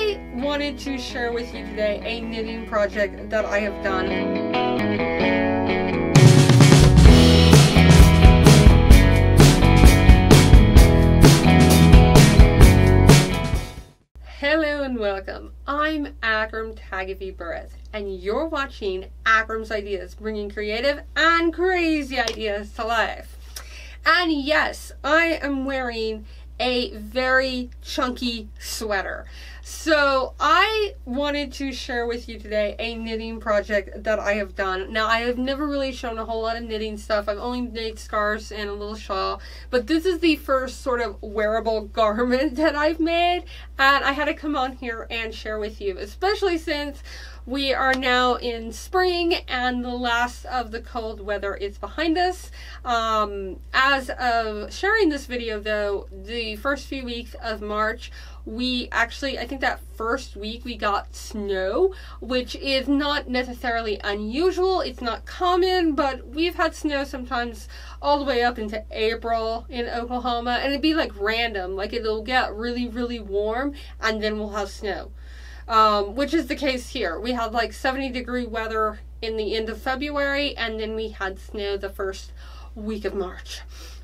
I wanted to share with you today a knitting project that I have done. Hello and welcome. I'm Akram and you're watching Akram's Ideas, bringing creative and crazy ideas to life. And yes, I am wearing a very chunky sweater. So I wanted to share with you today a knitting project that I have done. Now, I have never really shown a whole lot of knitting stuff. I've only made scarves and a little shawl, but this is the first sort of wearable garment that I've made, and I had to come on here and share with you, especially since we are now in spring and the last of the cold weather is behind us. As of sharing this video though, the first few weeks of March, we actually, I think that first week we got snow, which is not necessarily unusual. It's not common, but we've had snow sometimes all the way up into April in Oklahoma, and it'd be like random, like it'll get really, really warm and then we'll have snow. Which is the case here. We had like 70-degree weather in the end of February, and then we had snow the first week of March.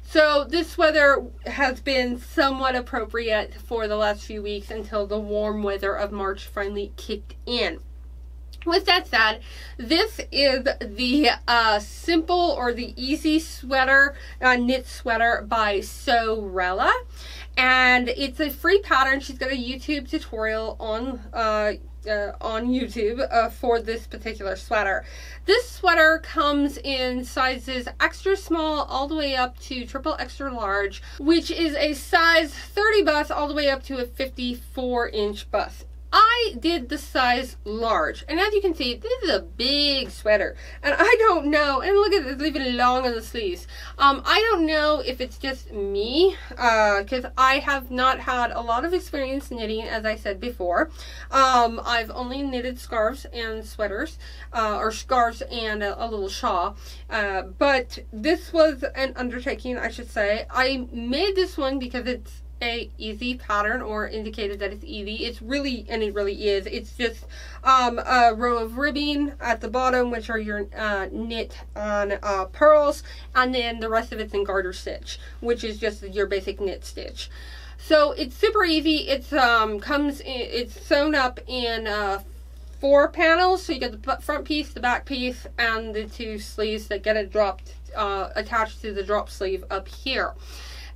So this weather has been somewhat appropriate for the last few weeks until the warm weather of March finally kicked in. With that said, this is the simple or the easy sweater, knit sweater by Sewrella. And it's a free pattern. She's got a YouTube tutorial on YouTube for this particular sweater. This sweater comes in sizes extra small all the way up to triple extra large, which is a size 30 bust all the way up to a 54-inch bust. I did the size large, and as you can see, this is a big sweater, and I don't know, and look at it, it's even long on the sleeves. I don't know if it's just me, because I have not had a lot of experience knitting, as I said before. I've only knitted scarves and sweaters, or scarves and a little shawl, but this was an undertaking, I should say. I made this one because it's a easy pattern, or indicated that it's easy. It's really, and it really is, it's just a row of ribbing at the bottom, which are your knit on pearls, and then the rest of it's in garter stitch, which is just your basic knit stitch. So it's super easy. It's it's sewn up in 4 panels, so you get the front piece, the back piece, and the 2 sleeves that get it dropped attached to the drop sleeve up here.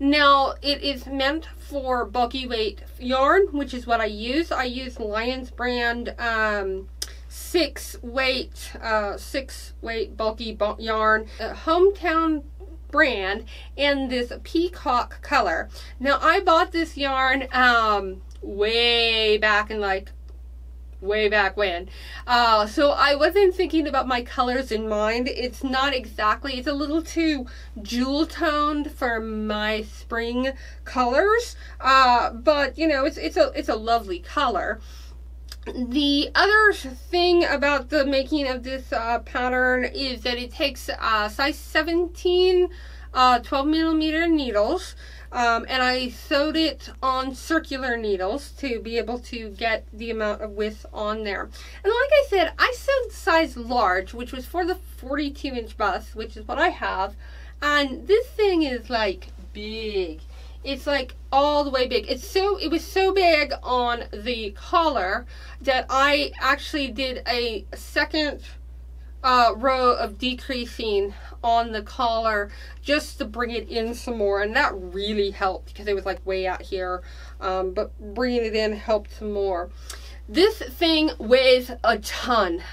Now, it is meant for bulky weight yarn, which is what I use. I use Lion's brand 6 weight bulky yarn, a hometown brand, in this peacock color. Now, I bought this yarn way back in way back when. So I wasn't thinking about my colors in mind. It's not exactly, it's a little too jewel toned for my spring colors. But you know, it's a lovely color. The other thing about the making of this pattern is that it takes size 17 12mm needles. And I sewed it on circular needles to be able to get the amount of width on there. And like I said, I sewed size large, which was for the 42-inch bust, which is what I have. And this thing is like big. It's like all the way big. It was so big on the collar that I actually did a second row of decreasing on the collar just to bring it in some more, and that really helped because it was like way out here, but bringing it in helped some more. This thing weighs a ton.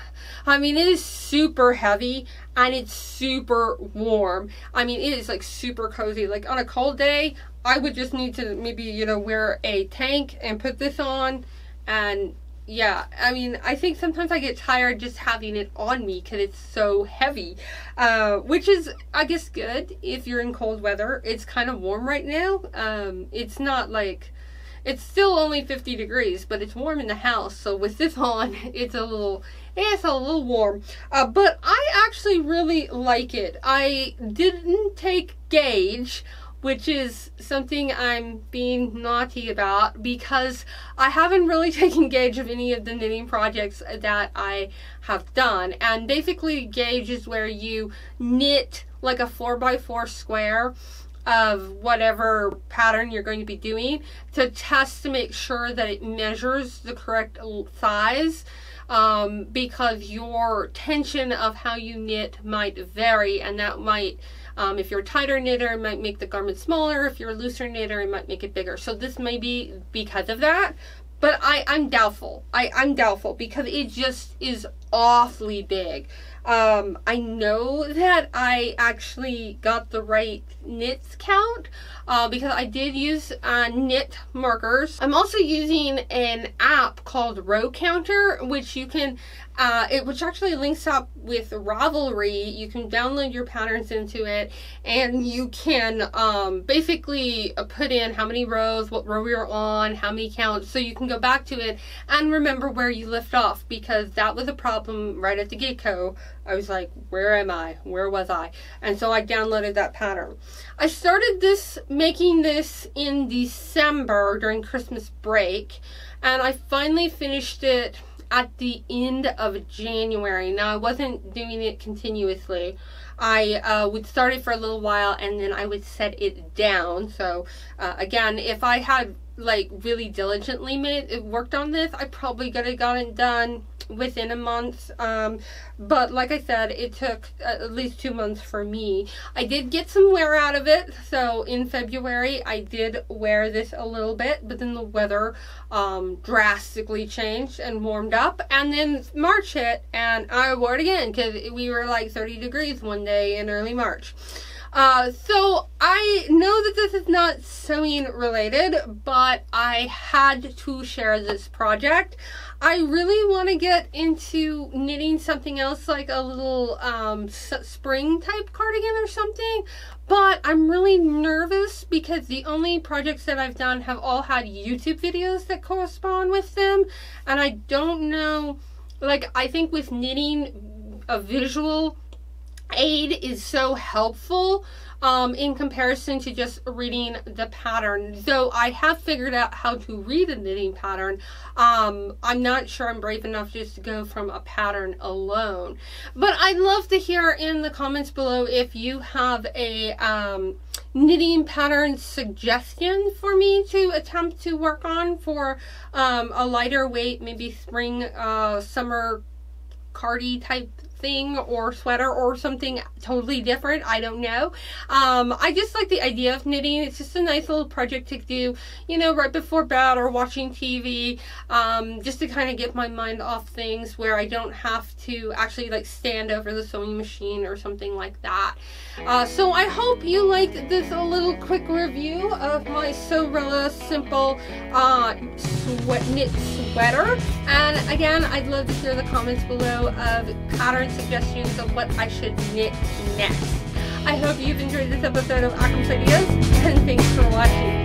I mean, it is super heavy and it's super warm. I mean, it is like super cozy. Like on a cold day, I would just need to maybe, you know, wear a tank and put this on. And yeah, I mean, I think sometimes I get tired just having it on me because it's so heavy, which is, I guess, good if you're in cold weather. It's kind of warm right now. It's not like, it's still only 50 degrees, but it's warm in the house. So with this on, it's a little warm. But I actually really like it. I didn't take gauge which is something I'm being naughty about because I haven't really taken gauge of any of the knitting projects that I have done. And basically gauge is where you knit like a 4x4 square of whatever pattern you're going to be doing to test to make sure that it measures the correct size, because your tension of how you knit might vary, and that might, if you're a tighter knitter, it might make the garment smaller. If you're a looser knitter, it might make it bigger. So this may be because of that, but I'm doubtful. I'm doubtful because it just is awfully big. I know that I actually got the right knits count because I did use knit markers. I'm also using an app called Row Counter, which you can, which actually links up with Ravelry. You can download your patterns into it, and you can basically put in how many rows, what row you're on, how many counts, so you can go back to it and remember where you left off, because that was a problem right at the get-go. I was like, where am I? Where was I? And so I downloaded that pattern. I started making this in December during Christmas break, and I finally finished it at the end of January. Now, I wasn't doing it continuously. I would start it for a little while and then I would set it down. So again, if I had like really diligently worked on this, I probably could have gotten it done within a month, but like I said, it took at least 2 months for me. I did get some wear out of it, so in February I did wear this a little bit, but then the weather drastically changed and warmed up, and then March hit and I wore it again because we were like 30 degrees one day in early March. So I know that this is not sewing related, but I had to share this project. I really want to get into knitting something else, like a little spring type cardigan or something, but I'm really nervous because the only projects that I've done have all had YouTube videos that correspond with them, and I don't know, like, I think with knitting, a visual aid is so helpful in comparison to just reading the pattern. So I have figured out how to read a knitting pattern. I'm not sure I'm brave enough just to go from a pattern alone, but I'd love to hear in the comments below if you have a knitting pattern suggestion for me to attempt to work on for a lighter weight, maybe spring summer cardi type thing, or sweater, or something totally different. I don't know. I just like the idea of knitting. It's just a nice little project to do, you know, right before bed or watching TV, just to kind of get my mind off things where I don't have to actually like stand over the sewing machine or something like that. So I hope you liked this a little quick review of my Sewrella simple knit sweater. And again, I'd love to hear the comments below of pattern suggestions of what I should knit next. I hope you've enjoyed this episode of Akram's Ideas, and thanks for watching.